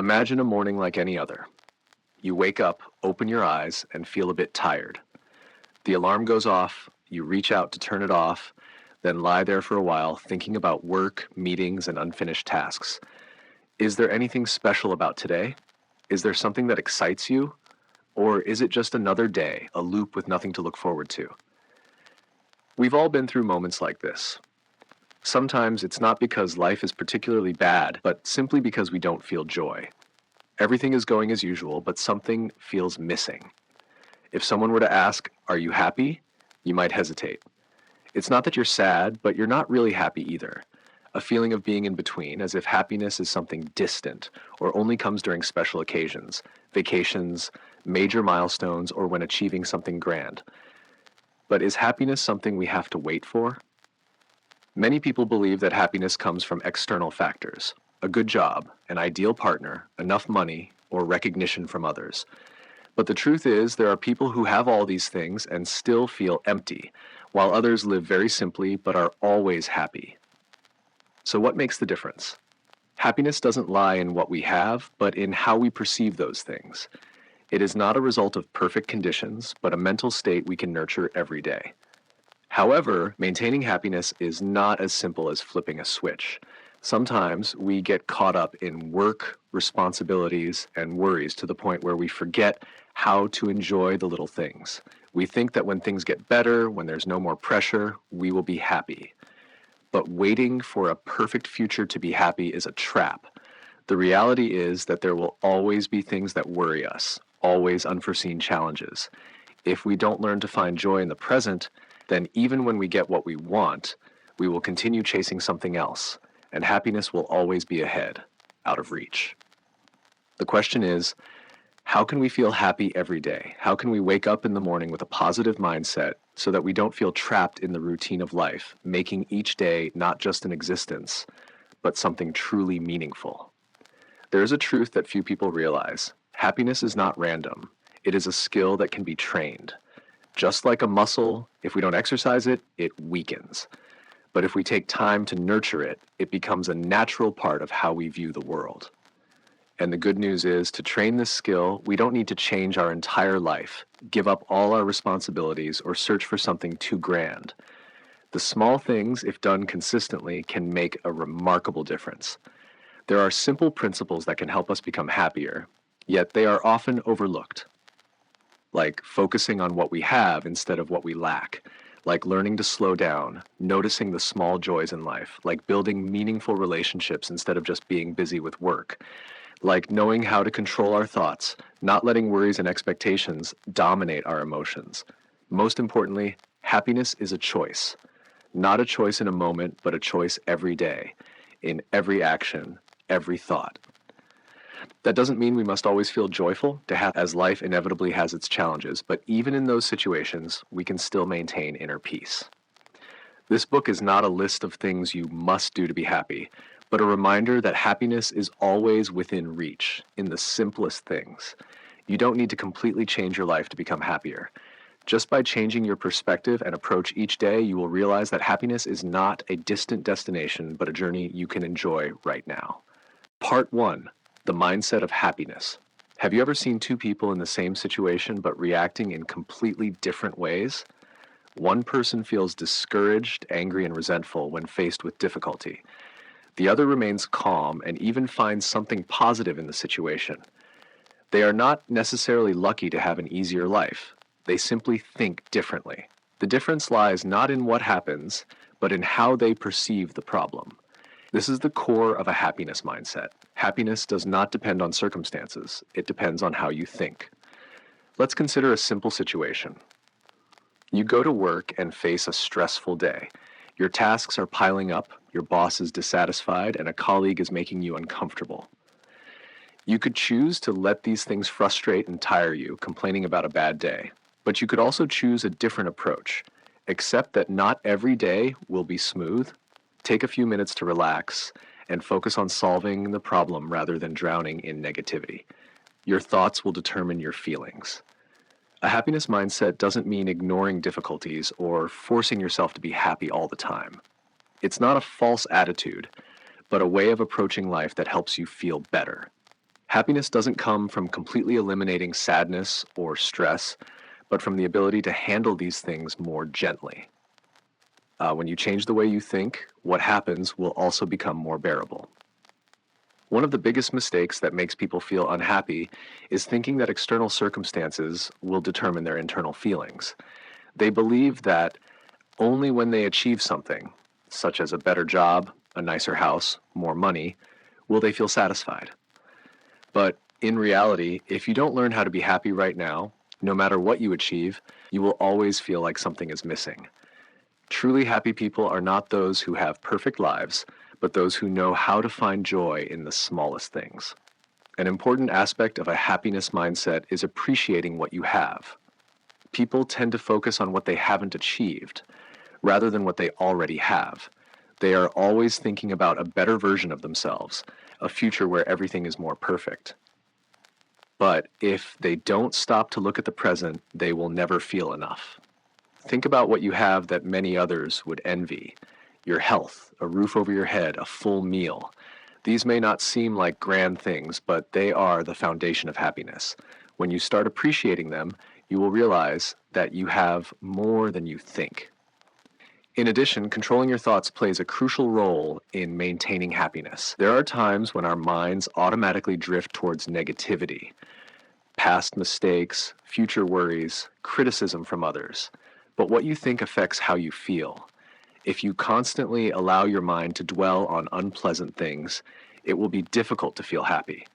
Imagine a morning like any other. You wake up, open your eyes, and feel a bit tired. The alarm goes off, you reach out to turn it off, then lie there for a while thinking about work, meetings, and unfinished tasks. Is there anything special about today? Is there something that excites you? Or is it just another day, a loop with nothing to look forward to? We've all been through moments like this. Sometimes it's not because life is particularly bad, but simply because we don't feel joy. Everything is going as usual, but something feels missing. If someone were to ask, "Are you happy?" you might hesitate. It's not that you're sad, but you're not really happy either. A feeling of being in between, as if happiness is something distant or only comes during special occasions, vacations, major milestones, or when achieving something grand. But is happiness something we have to wait for? Many people believe that happiness comes from external factors: a good job, an ideal partner, enough money, or recognition from others. But the truth is, there are people who have all these things and still feel empty, while others live very simply but are always happy. So what makes the difference? Happiness doesn't lie in what we have, but in how we perceive those things. It is not a result of perfect conditions, but a mental state we can nurture every day. However, maintaining happiness is not as simple as flipping a switch. Sometimes we get caught up in work, responsibilities, and worries to the point where we forget how to enjoy the little things. We think that when things get better, when there's no more pressure, we will be happy. But waiting for a perfect future to be happy is a trap. The reality is that there will always be things that worry us, always unforeseen challenges. If we don't learn to find joy in the present, then even when we get what we want, we will continue chasing something else, and happiness will always be ahead, out of reach. The question is, how can we feel happy every day? How can we wake up in the morning with a positive mindset so that we don't feel trapped in the routine of life, making each day not just an existence, but something truly meaningful? There is a truth that few people realize. Happiness is not random. It is a skill that can be trained. Just like a muscle, if we don't exercise it, it weakens. But if we take time to nurture it, it becomes a natural part of how we view the world. And the good news is, to train this skill, we don't need to change our entire life, give up all our responsibilities, or search for something too grand. The small things, if done consistently, can make a remarkable difference. There are simple principles that can help us become happier, yet they are often overlooked. Like focusing on what we have instead of what we lack, like learning to slow down, noticing the small joys in life, like building meaningful relationships instead of just being busy with work, like knowing how to control our thoughts, not letting worries and expectations dominate our emotions. Most importantly, happiness is a choice. Not a choice in a moment, but a choice every day, in every action, every thought. That doesn't mean we must always feel joyful, as life inevitably has its challenges, but even in those situations, we can still maintain inner peace. This book is not a list of things you must do to be happy, but a reminder that happiness is always within reach, in the simplest things. You don't need to completely change your life to become happier. Just by changing your perspective and approach each day, you will realize that happiness is not a distant destination, but a journey you can enjoy right now. Part 1. The mindset of happiness. Have you ever seen two people in the same situation but reacting in completely different ways? One person feels discouraged, angry, and resentful when faced with difficulty. The other remains calm and even finds something positive in the situation. They are not necessarily lucky to have an easier life. They simply think differently. The difference lies not in what happens, but in how they perceive the problem. This is the core of a happiness mindset. Happiness does not depend on circumstances. It depends on how you think. Let's consider a simple situation. You go to work and face a stressful day. Your tasks are piling up, your boss is dissatisfied, and a colleague is making you uncomfortable. You could choose to let these things frustrate and tire you, complaining about a bad day. But you could also choose a different approach. Accept that not every day will be smooth. Take a few minutes to relax and focus on solving the problem rather than drowning in negativity. Your thoughts will determine your feelings. A happiness mindset doesn't mean ignoring difficulties or forcing yourself to be happy all the time. It's not a false attitude, but a way of approaching life that helps you feel better. Happiness doesn't come from completely eliminating sadness or stress, but from the ability to handle these things more gently. When you change the way you think, what happens will also become more bearable. One of the biggest mistakes that makes people feel unhappy is thinking that external circumstances will determine their internal feelings. They believe that only when they achieve something, such as a better job, a nicer house, more money, will they feel satisfied. But in reality, if you don't learn how to be happy right now, no matter what you achieve, you will always feel like something is missing. Truly happy people are not those who have perfect lives, but those who know how to find joy in the smallest things. An important aspect of a happiness mindset is appreciating what you have. People tend to focus on what they haven't achieved, rather than what they already have. They are always thinking about a better version of themselves, a future where everything is more perfect. But if they don't stop to look at the present, they will never feel enough. Think about what you have that many others would envy. Your health, a roof over your head, a full meal. These may not seem like grand things, but they are the foundation of happiness. When you start appreciating them, you will realize that you have more than you think. In addition, controlling your thoughts plays a crucial role in maintaining happiness. There are times when our minds automatically drift towards negativity, past mistakes, future worries, criticism from others. But what you think affects how you feel. If you constantly allow your mind to dwell on unpleasant things, it will be difficult to feel happy.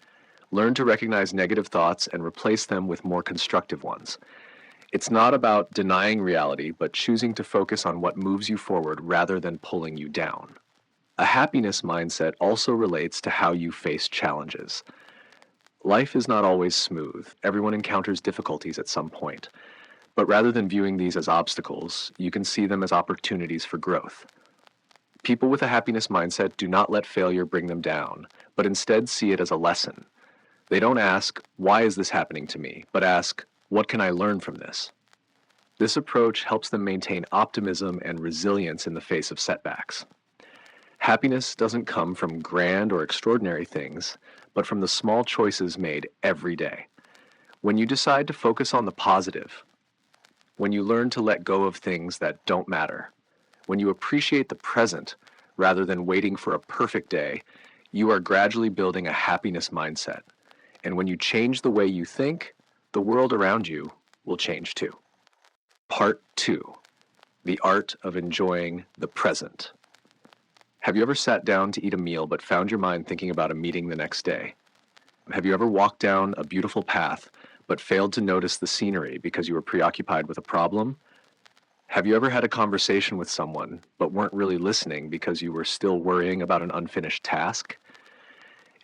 Learn to recognize negative thoughts and replace them with more constructive ones. It's not about denying reality, but choosing to focus on what moves you forward rather than pulling you down. A happiness mindset also relates to how you face challenges. Life is not always smooth. Everyone encounters difficulties at some point. But rather than viewing these as obstacles, you can see them as opportunities for growth. People with a happiness mindset do not let failure bring them down, but instead see it as a lesson. They don't ask, "Why is this happening to me?" but ask, "What can I learn from this?" This approach helps them maintain optimism and resilience in the face of setbacks. Happiness doesn't come from grand or extraordinary things, but from the small choices made every day. When you decide to focus on the positive, when you learn to let go of things that don't matter, when you appreciate the present rather than waiting for a perfect day, you are gradually building a happiness mindset. And when you change the way you think, the world around you will change too. Part 2. The art of enjoying the present. Have you ever sat down to eat a meal but found your mind thinking about a meeting the next day? Have you ever walked down a beautiful path but failed to notice the scenery because you were preoccupied with a problem? Have you ever had a conversation with someone but weren't really listening because you were still worrying about an unfinished task?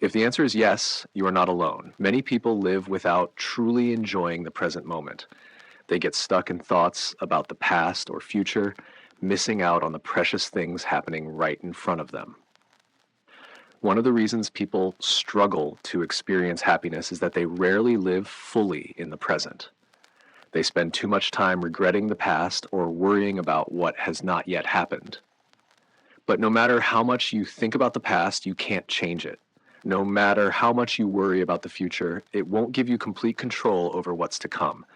If the answer is yes, you are not alone. Many people live without truly enjoying the present moment. They get stuck in thoughts about the past or future, missing out on the precious things happening right in front of them. One of the reasons people struggle to experience happiness is that they rarely live fully in the present. They spend too much time regretting the past or worrying about what has not yet happened. But no matter how much you think about the past, you can't change it. No matter how much you worry about the future, it won't give you complete control over what's to come.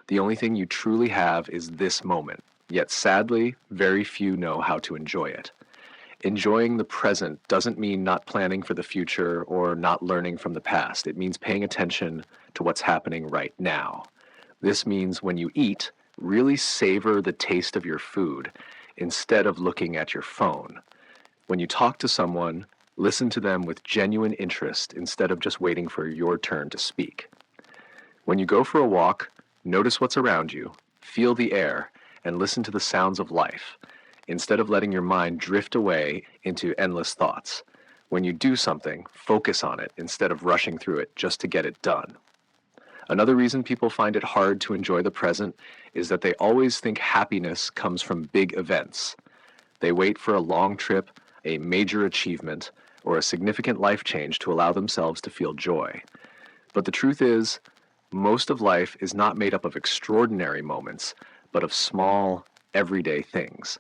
The only thing you truly have is this moment. Yet sadly, very few know how to enjoy it. Enjoying the present doesn't mean not planning for the future or not learning from the past. It means paying attention to what's happening right now. This means when you eat, really savor the taste of your food instead of looking at your phone. When you talk to someone, listen to them with genuine interest instead of just waiting for your turn to speak. When you go for a walk, notice what's around you, feel the air, and listen to the sounds of life, instead of letting your mind drift away into endless thoughts. When you do something, focus on it instead of rushing through it just to get it done. Another reason people find it hard to enjoy the present is that they always think happiness comes from big events. They wait for a long trip, a major achievement, or a significant life change to allow themselves to feel joy. But the truth is, most of life is not made up of extraordinary moments, but of small, everyday things.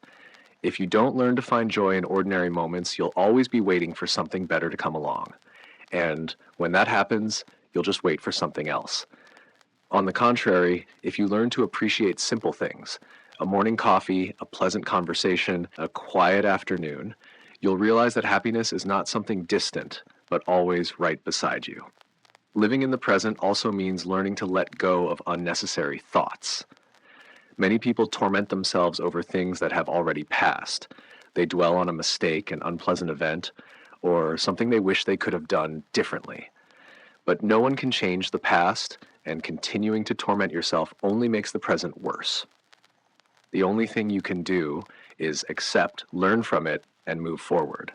If you don't learn to find joy in ordinary moments, you'll always be waiting for something better to come along. And when that happens, you'll just wait for something else. On the contrary, if you learn to appreciate simple things, a morning coffee, a pleasant conversation, a quiet afternoon, you'll realize that happiness is not something distant, but always right beside you. Living in the present also means learning to let go of unnecessary thoughts. Many people torment themselves over things that have already passed. They dwell on a mistake, an unpleasant event, or something they wish they could have done differently. But no one can change the past, and continuing to torment yourself only makes the present worse. The only thing you can do is accept, learn from it, and move forward.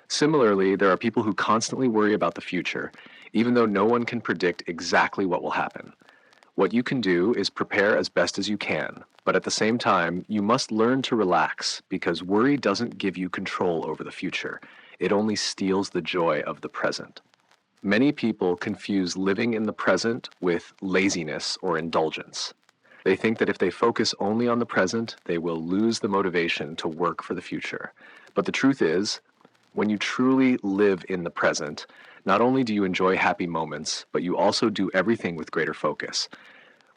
Similarly, there are people who constantly worry about the future, even though no one can predict exactly what will happen. What you can do is prepare as best as you can, but at the same time, you must learn to relax because worry doesn't give you control over the future. It only steals the joy of the present. Many people confuse living in the present with laziness or indulgence. They think that if they focus only on the present, they will lose the motivation to work for the future. But the truth is, when you truly live in the present, not only do you enjoy happy moments, but you also do everything with greater focus.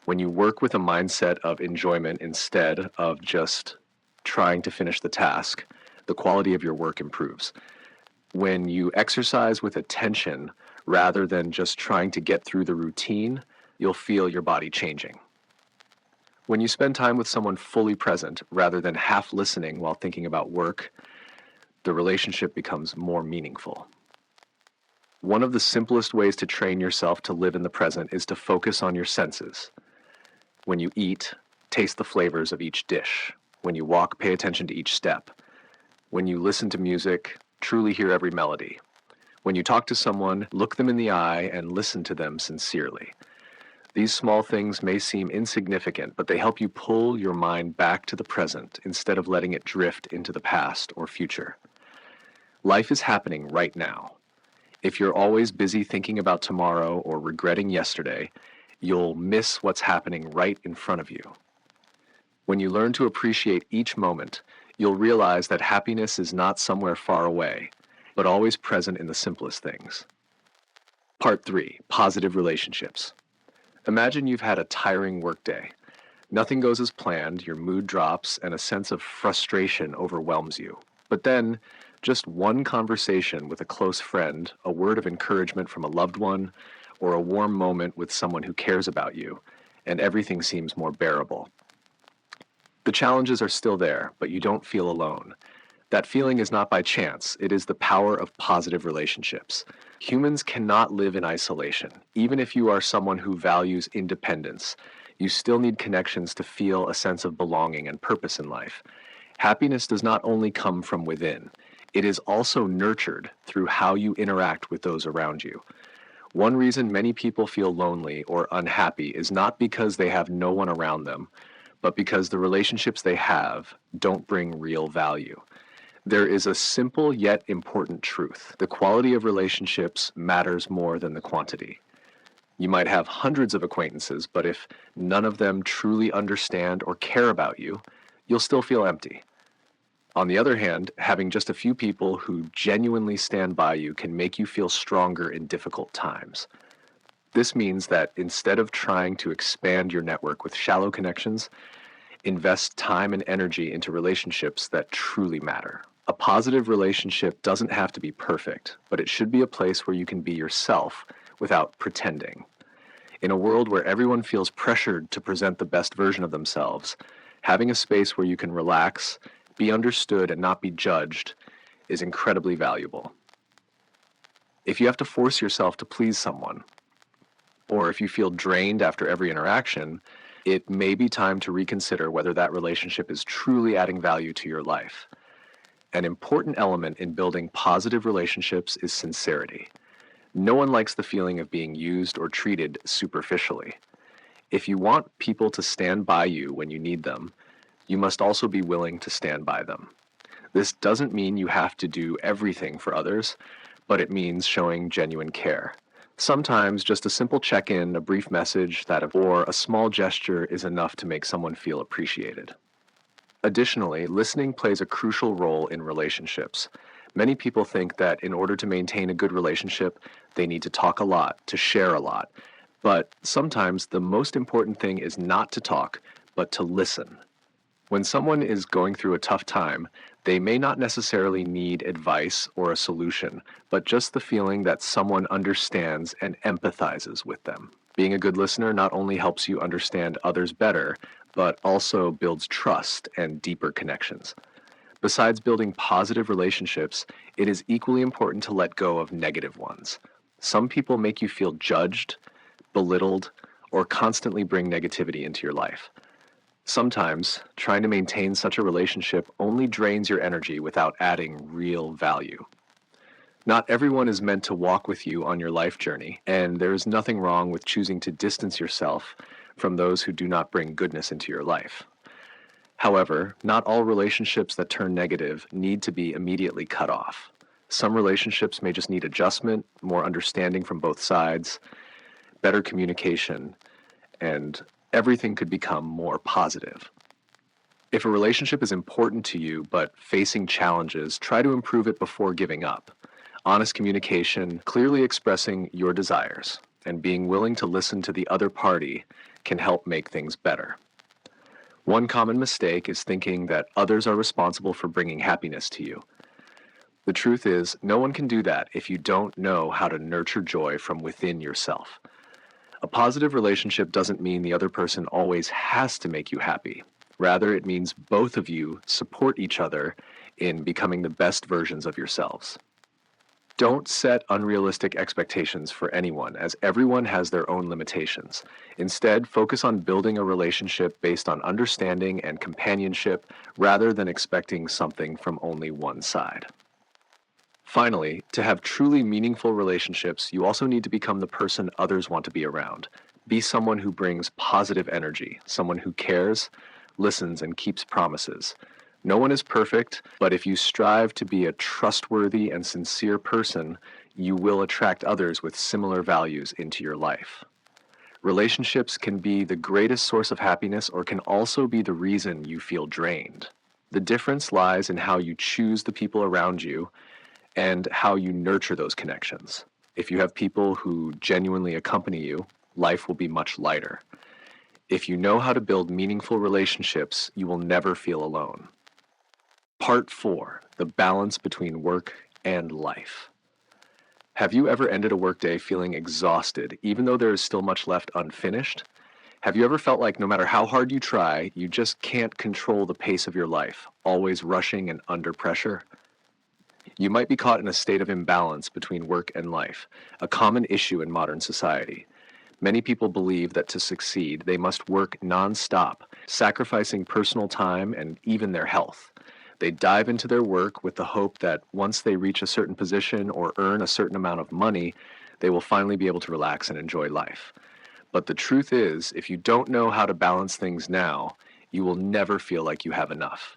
When you work with a mindset of enjoyment instead of just trying to finish the task, the quality of your work improves. When you exercise with attention rather than just trying to get through the routine, you'll feel your body changing. When you spend time with someone fully present rather than half listening while thinking about work, the relationship becomes more meaningful. One of the simplest ways to train yourself to live in the present is to focus on your senses. When you eat, taste the flavors of each dish. When you walk, pay attention to each step. When you listen to music, truly hear every melody. When you talk to someone, look them in the eye and listen to them sincerely. These small things may seem insignificant, but they help you pull your mind back to the present instead of letting it drift into the past or future. Life is happening right now. If you're always busy thinking about tomorrow or regretting yesterday, you'll miss what's happening right in front of you. When you learn to appreciate each moment, you'll realize that happiness is not somewhere far away, but always present in the simplest things. Part 3, positive relationships. Imagine you've had a tiring workday. Nothing goes as planned, your mood drops, and a sense of frustration overwhelms you. But then, just one conversation with a close friend, a word of encouragement from a loved one, or a warm moment with someone who cares about you, and everything seems more bearable. The challenges are still there, but you don't feel alone. That feeling is not by chance, it is the power of positive relationships. Humans cannot live in isolation. Even if you are someone who values independence, you still need connections to feel a sense of belonging and purpose in life. Happiness does not only come from within, it is also nurtured through how you interact with those around you. One reason many people feel lonely or unhappy is not because they have no one around them, but because the relationships they have don't bring real value. There is a simple yet important truth. The quality of relationships matters more than the quantity. You might have hundreds of acquaintances, but if none of them truly understand or care about you, you'll still feel empty. On the other hand, having just a few people who genuinely stand by you can make you feel stronger in difficult times. This means that instead of trying to expand your network with shallow connections, invest time and energy into relationships that truly matter. A positive relationship doesn't have to be perfect, but it should be a place where you can be yourself without pretending. In a world where everyone feels pressured to present the best version of themselves, having a space where you can relax, be understood, and not be judged is incredibly valuable. If you have to force yourself to please someone, or if you feel drained after every interaction, it may be time to reconsider whether that relationship is truly adding value to your life. An important element in building positive relationships is sincerity. No one likes the feeling of being used or treated superficially. If you want people to stand by you when you need them, you must also be willing to stand by them. This doesn't mean you have to do everything for others, but it means showing genuine care. Sometimes just a simple check-in, a brief message, or a small gesture is enough to make someone feel appreciated. Additionally, listening plays a crucial role in relationships. Many people think that in order to maintain a good relationship, they need to talk a lot, to share a lot. But sometimes the most important thing is not to talk, but to listen. When someone is going through a tough time, they may not necessarily need advice or a solution, but just the feeling that someone understands and empathizes with them. Being a good listener not only helps you understand others better, but also builds trust and deeper connections. Besides building positive relationships, it is equally important to let go of negative ones. Some people make you feel judged, belittled, or constantly bring negativity into your life. Sometimes, trying to maintain such a relationship only drains your energy without adding real value. Not everyone is meant to walk with you on your life journey, and there is nothing wrong with choosing to distance yourself from those who do not bring goodness into your life. However, not all relationships that turn negative need to be immediately cut off. Some relationships may just need adjustment, more understanding from both sides, better communication, and everything could become more positive. If a relationship is important to you but facing challenges, try to improve it before giving up. Honest communication, clearly expressing your desires, and being willing to listen to the other party can help make things better. One common mistake is thinking that others are responsible for bringing happiness to you. The truth is, no one can do that if you don't know how to nurture joy from within yourself. A positive relationship doesn't mean the other person always has to make you happy. Rather, it means both of you support each other in becoming the best versions of yourselves. Don't set unrealistic expectations for anyone, as everyone has their own limitations. Instead, focus on building a relationship based on understanding and companionship rather than expecting something from only one side. Finally, to have truly meaningful relationships, you also need to become the person others want to be around. Be someone who brings positive energy, someone who cares, listens, and keeps promises. No one is perfect, but if you strive to be a trustworthy and sincere person, you will attract others with similar values into your life. Relationships can be the greatest source of happiness or can also be the reason you feel drained. The difference lies in how you choose the people around you and how you nurture those connections. If you have people who genuinely accompany you, life will be much lighter. If you know how to build meaningful relationships, you will never feel alone. Part 4, the balance between work and life. Have you ever ended a workday feeling exhausted, even though there is still much left unfinished? Have you ever felt like no matter how hard you try, you just can't control the pace of your life, always rushing and under pressure? You might be caught in a state of imbalance between work and life, a common issue in modern society. Many people believe that to succeed, they must work non-stop, sacrificing personal time and even their health. They dive into their work with the hope that once they reach a certain position or earn a certain amount of money, they will finally be able to relax and enjoy life. But the truth is, if you don't know how to balance things now, you will never feel like you have enough.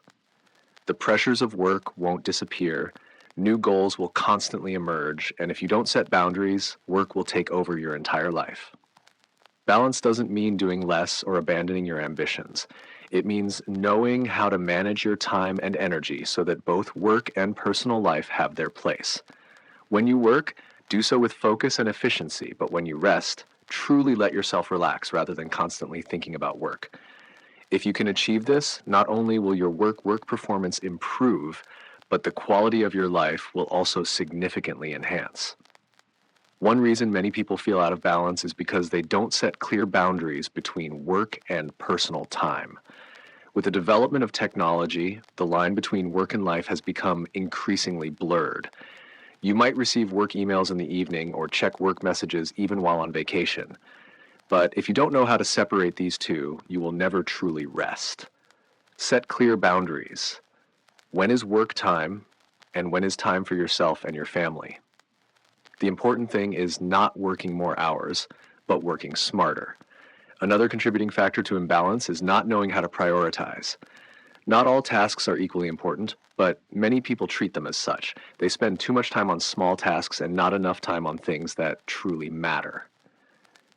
The pressures of work won't disappear, new goals will constantly emerge, and if you don't set boundaries, work will take over your entire life. Balance doesn't mean doing less or abandoning your ambitions. It means knowing how to manage your time and energy so that both work and personal life have their place. When you work, do so with focus and efficiency, but when you rest, truly let yourself relax rather than constantly thinking about work. If you can achieve this, not only will your work performance improve, but the quality of your life will also significantly enhance. One reason many people feel out of balance is because they don't set clear boundaries between work and personal time. With the development of technology, the line between work and life has become increasingly blurred. You might receive work emails in the evening or check work messages even while on vacation. But if you don't know how to separate these two, you will never truly rest. Set clear boundaries. When is work time, and when is time for yourself and your family? The important thing is not working more hours, but working smarter. Another contributing factor to imbalance is not knowing how to prioritize. Not all tasks are equally important, but many people treat them as such. They spend too much time on small tasks and not enough time on things that truly matter.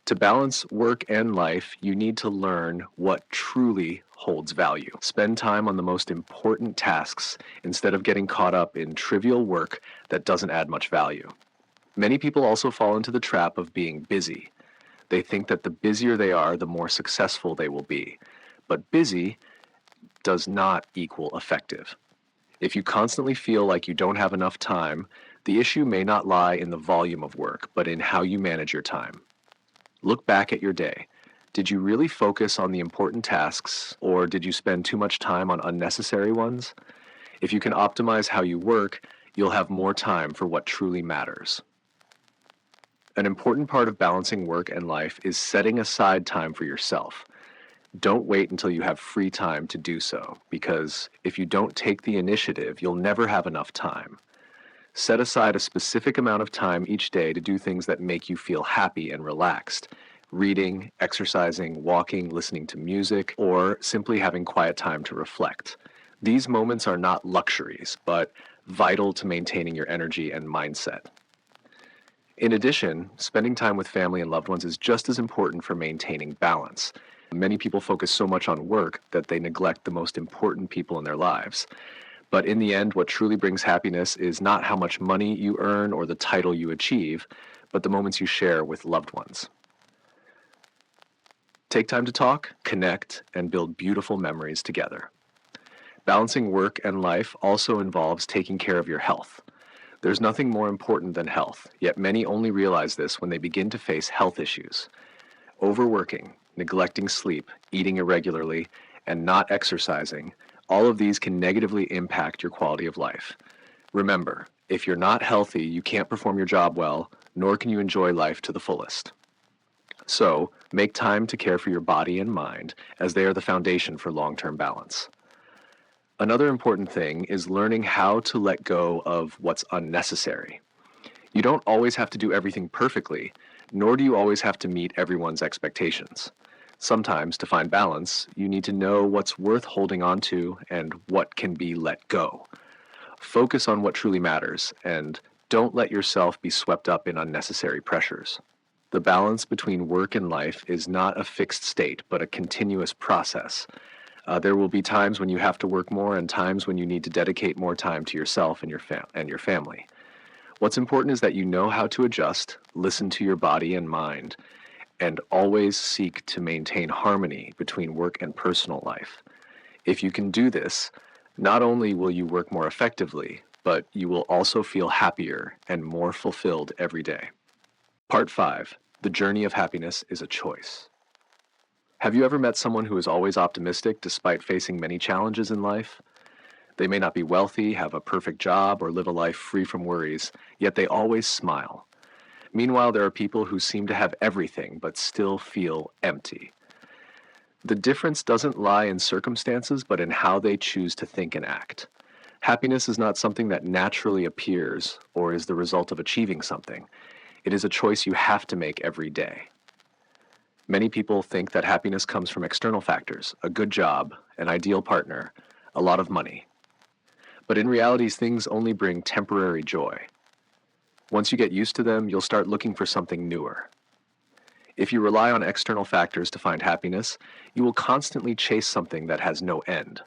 To balance work and life, you need to learn what truly holds value. Spend time on the most important tasks instead of getting caught up in trivial work that doesn't add much value. Many people also fall into the trap of being busy. They think that the busier they are, the more successful they will be. But busy does not equal effective. If you constantly feel like you don't have enough time, the issue may not lie in the volume of work, but in how you manage your time. Look back at your day. Did you really focus on the important tasks, or did you spend too much time on unnecessary ones? If you can optimize how you work, you'll have more time for what truly matters. An important part of balancing work and life is setting aside time for yourself. Don't wait until you have free time to do so, because if you don't take the initiative, you'll never have enough time. Set aside a specific amount of time each day to do things that make you feel happy and relaxed. Reading, exercising, walking, listening to music, or simply having quiet time to reflect. These moments are not luxuries, but vital to maintaining your energy and mindset. In addition, spending time with family and loved ones is just as important for maintaining balance. Many people focus so much on work that they neglect the most important people in their lives. But in the end, what truly brings happiness is not how much money you earn or the title you achieve, but the moments you share with loved ones. Take time to talk, connect, and build beautiful memories together. Balancing work and life also involves taking care of your health. There's nothing more important than health, yet many only realize this when they begin to face health issues. Overworking, neglecting sleep, eating irregularly, and not exercising, all of these can negatively impact your quality of life. Remember, if you're not healthy, you can't perform your job well, nor can you enjoy life to the fullest. So, make time to care for your body and mind, as they are the foundation for long-term balance. Another important thing is learning how to let go of what's unnecessary. You don't always have to do everything perfectly, nor do you always have to meet everyone's expectations. Sometimes, to find balance, you need to know what's worth holding on to and what can be let go. Focus on what truly matters, and don't let yourself be swept up in unnecessary pressures. The balance between work and life is not a fixed state, but a continuous process. There will be times when you have to work more and times when you need to dedicate more time to yourself and your family. What's important is that you know how to adjust, listen to your body and mind, and always seek to maintain harmony between work and personal life. If you can do this, not only will you work more effectively, but you will also feel happier and more fulfilled every day. Part 5. The journey of happiness is a choice. Have you ever met someone who is always optimistic despite facing many challenges in life? They may not be wealthy, have a perfect job, or live a life free from worries, yet they always smile. Meanwhile, there are people who seem to have everything but still feel empty. The difference doesn't lie in circumstances, but in how they choose to think and act. Happiness is not something that naturally appears or is the result of achieving something. It is a choice you have to make every day. Many people think that happiness comes from external factors, a good job, an ideal partner, a lot of money. But in reality, things only bring temporary joy. Once you get used to them, you'll start looking for something newer. If you rely on external factors to find happiness, you will constantly chase something that has no end.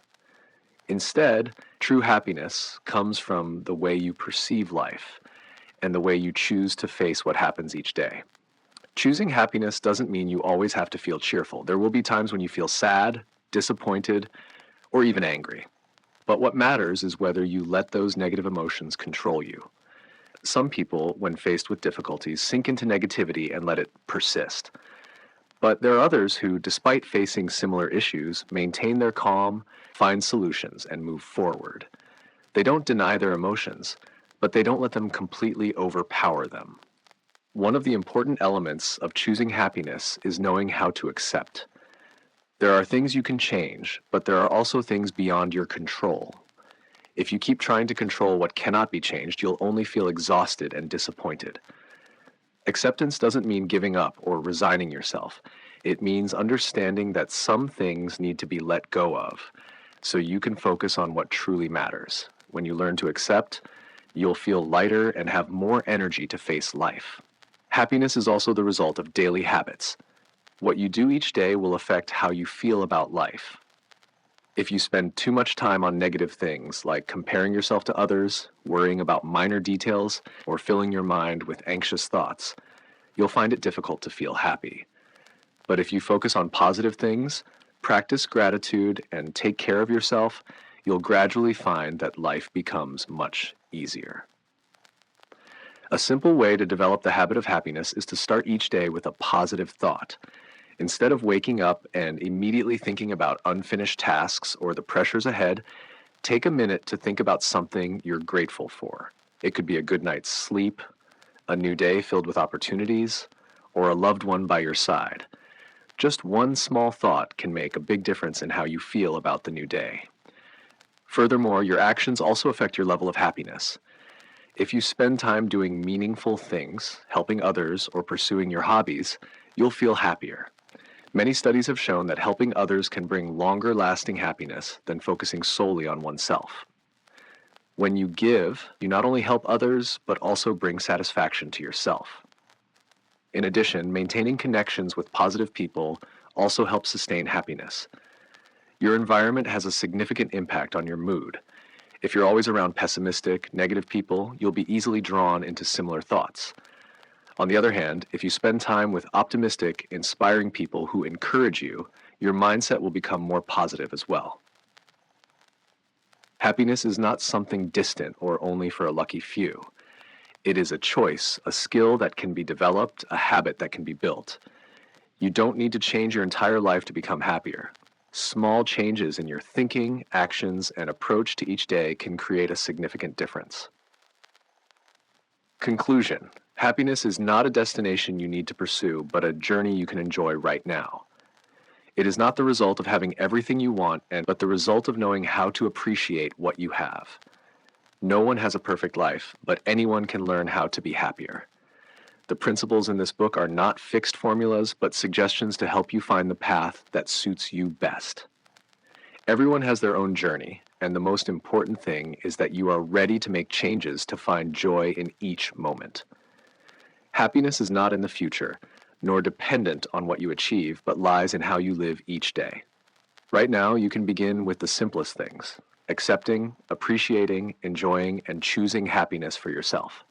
Instead, true happiness comes from the way you perceive life and the way you choose to face what happens each day. Choosing happiness doesn't mean you always have to feel cheerful. There will be times when you feel sad, disappointed, or even angry. But what matters is whether you let those negative emotions control you. Some people, when faced with difficulties, sink into negativity and let it persist. But there are others who, despite facing similar issues, maintain their calm, find solutions, and move forward. They don't deny their emotions, but they don't let them completely overpower them. One of the important elements of choosing happiness is knowing how to accept. There are things you can change, but there are also things beyond your control. If you keep trying to control what cannot be changed, you'll only feel exhausted and disappointed. Acceptance doesn't mean giving up or resigning yourself. It means understanding that some things need to be let go of, so you can focus on what truly matters. When you learn to accept, you'll feel lighter and have more energy to face life. Happiness is also the result of daily habits. What you do each day will affect how you feel about life. If you spend too much time on negative things like comparing yourself to others, worrying about minor details, or filling your mind with anxious thoughts, you'll find it difficult to feel happy. But if you focus on positive things, practice gratitude, and take care of yourself, you'll gradually find that life becomes much easier. A simple way to develop the habit of happiness is to start each day with a positive thought. Instead of waking up and immediately thinking about unfinished tasks or the pressures ahead, take a minute to think about something you're grateful for. It could be a good night's sleep, a new day filled with opportunities, or a loved one by your side. Just one small thought can make a big difference in how you feel about the new day. Furthermore, your actions also affect your level of happiness. If you spend time doing meaningful things, helping others, or pursuing your hobbies, you'll feel happier. Many studies have shown that helping others can bring longer-lasting happiness than focusing solely on oneself. When you give, you not only help others, but also bring satisfaction to yourself. In addition, maintaining connections with positive people also helps sustain happiness. Your environment has a significant impact on your mood. If you're always around pessimistic, negative people, you'll be easily drawn into similar thoughts. On the other hand, if you spend time with optimistic, inspiring people who encourage you, your mindset will become more positive as well. Happiness is not something distant or only for a lucky few. It is a choice, a skill that can be developed, a habit that can be built. You don't need to change your entire life to become happier. Small changes in your thinking, actions, and approach to each day can create a significant difference. Conclusion: happiness is not a destination you need to pursue, but a journey you can enjoy right now. It is not the result of having everything you want, but the result of knowing how to appreciate what you have. No one has a perfect life, but anyone can learn how to be happier. The principles in this book are not fixed formulas, but suggestions to help you find the path that suits you best. Everyone has their own journey, and the most important thing is that you are ready to make changes to find joy in each moment. Happiness is not in the future, nor dependent on what you achieve, but lies in how you live each day. Right now, you can begin with the simplest things: accepting, appreciating, enjoying, and choosing happiness for yourself.